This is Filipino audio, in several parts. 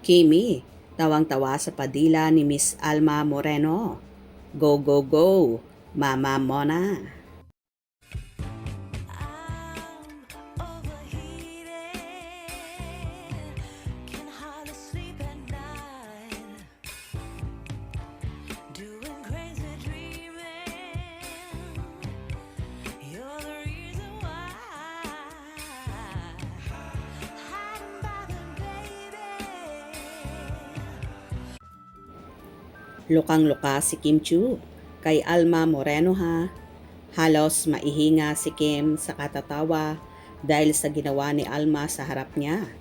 Kimi, tawang-tawa sa padila ni Miss Alma Moreno. Go, go, go, Mama Mona. Lukang-luka si Kim Chu kay Alma Moreno ha. Halos maihinga si Kim sa katatawa dahil sa ginawa ni Alma sa harap niya.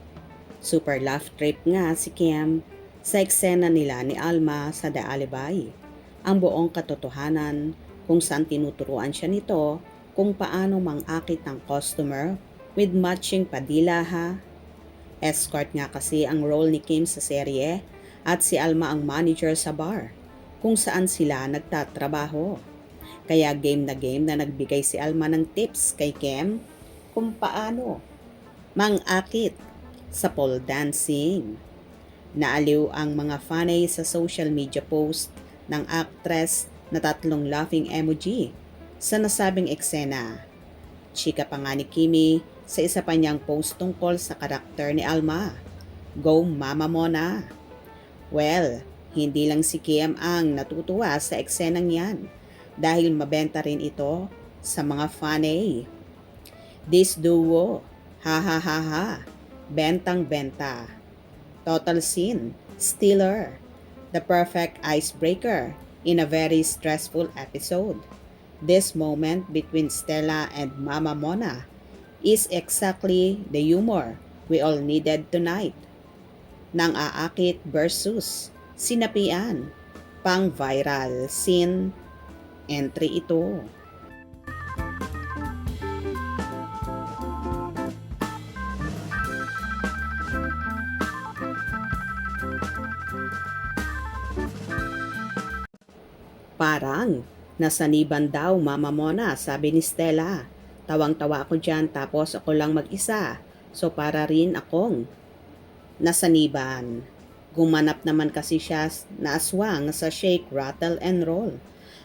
Super laugh trip nga si Kim sa eksena nila ni Alma sa The Alibi. Ang buong katotohanan kung saan tinuturuan siya nito kung paano mangakit ng customer with matching padila ha. Escort nga kasi ang role ni Kim sa serye at si Alma ang manager sa bar kung saan sila nagtatrabaho. Kaya game na nagbigay si Alma ng tips kay Kim kung paano mangakit sa pole dancing. Naaliw ang mga fanay sa social media post ng actress na 3 laughing emoji sa nasabing eksena. Chika pa nga ni Kimi sa isa pa niyang post tungkol sa karakter ni Alma. Go Mama Mona! Well, hindi lang si Kim ang natutuwa sa eksenang yan dahil mabenta rin ito sa mga fanay. This duo, ha ha ha ha, bentang benta. Total scene, stealer, the perfect icebreaker in a very stressful episode. This moment between Stella and Mama Mona is exactly the humor we all needed tonight. Nang aakit versus sinapian, pang viral scene entry ito. Parang nasaniban daw Mama Mona, sabi ni Stella. Tawang-tawa ako dyan tapos ako lang mag-isa. So para rin akong nasaniban. Gumanap naman kasi siya na aswang sa Shake, Rattle and Roll.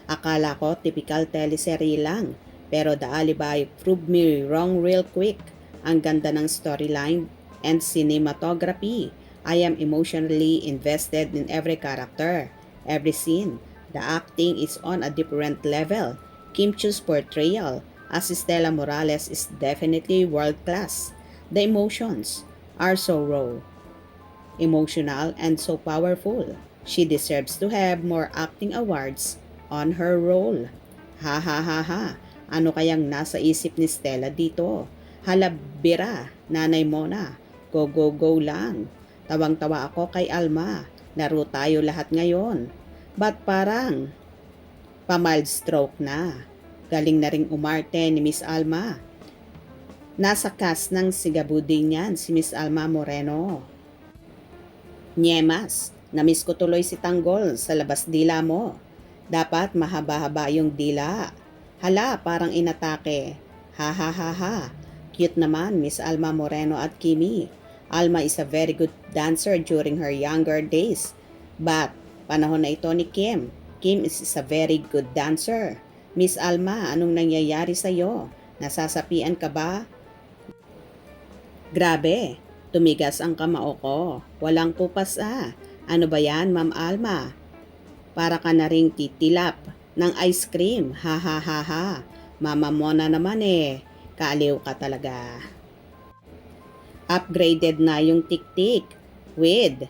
Akala ko typical teleserye lang, pero The Alibi proved me wrong real quick. Ang ganda ng storyline and cinematography. I am emotionally invested in every character, every scene. The acting is on a different level. Kim Chu's portrayal as Stella Morales is definitely world class. The emotions are so raw, emotional, and so powerful. She deserves to have more acting awards on her role. Ha ha ha ha. Ano kayang nasa isip ni Stella dito? Halabira, Nanay Mona. Go go go lang. Tawang-tawa ako kay Alma. Laro tayo lahat ngayon. Ba't parang pa-mild stroke na? Galing na ring umarte ni Miss Alma. Nasa cast ng Sigabuding yan si Miss Alma Moreno. Nyemas, namiss ko tuloy si Tanggol sa labas dila mo. Dapat mahaba-haba yung dila. Hala, parang inatake. Ha ha ha ha. Cute naman Miss Alma Moreno at Kimi. Alma is a very good dancer during her younger days. But panahon na ito ni Kim. Kim is a very good dancer. Miss Alma, anong nangyayari sa'yo? Nasasapian ka ba? Grabe. Tumigas ang kamao ko. Walang pupas ah. Ano ba yan, Ma'am Alma? Para ka na ring titilap ng ice cream. Ha ha ha ha. Mama Mona naman eh. Kaaliw ka talaga. Upgraded na yung tik-tik with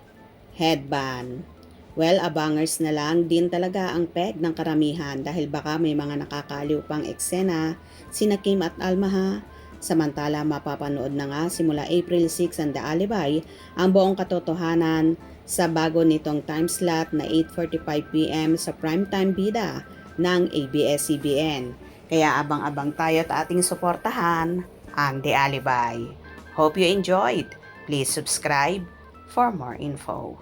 headband. Well, abangers na lang din talaga ang peg ng karamihan dahil baka may mga nakakaliw pang eksena sina Kim at Alma ha. Samantala, mapapanood na nga simula April 6 ang The Alibi ang buong katotohanan sa bago nitong time slot na 8:45 PM sa primetime bida ng ABS-CBN. Kaya abang-abang tayo at ating suportahan ang The Alibi. Hope you enjoyed. Please subscribe for more info.